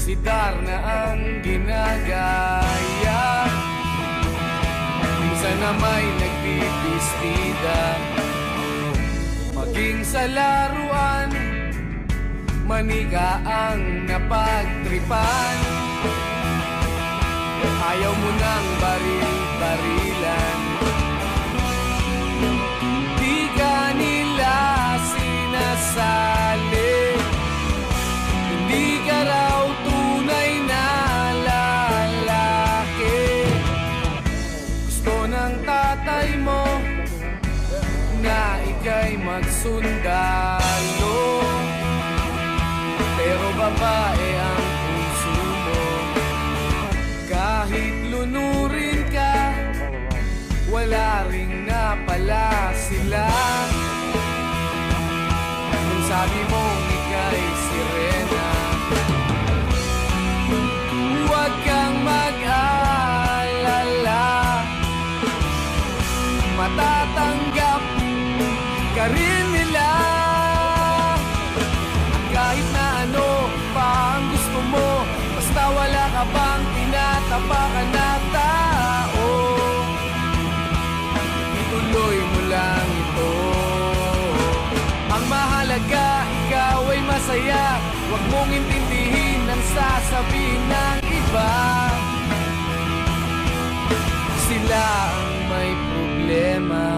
si Darna ang ginagaya. Minsan na may nagpipistida, maging sa laruan, manika ang napagtripan. Ayaw mo nang baril-barilan, di ka nila sinasali. Hindi ka raw tunay na lalaki. Gusto ng tatay mo na ika'y magsundalo, pero babae ang puso mo. Kahit lunurin ka, wala ring napala sila. Kung sabi mong ika'y sirena, huwag kang mag-alala, matatanggap ka rin nila. Kahit na ano pa ang gusto mo, basta wala ka bang tinatapakan na tao, ituloy mo lang ito. Ang mahalaga, ikaw ay masaya. Huwag mong intindihin ang sasabihin ng iba. Sila ang may problema.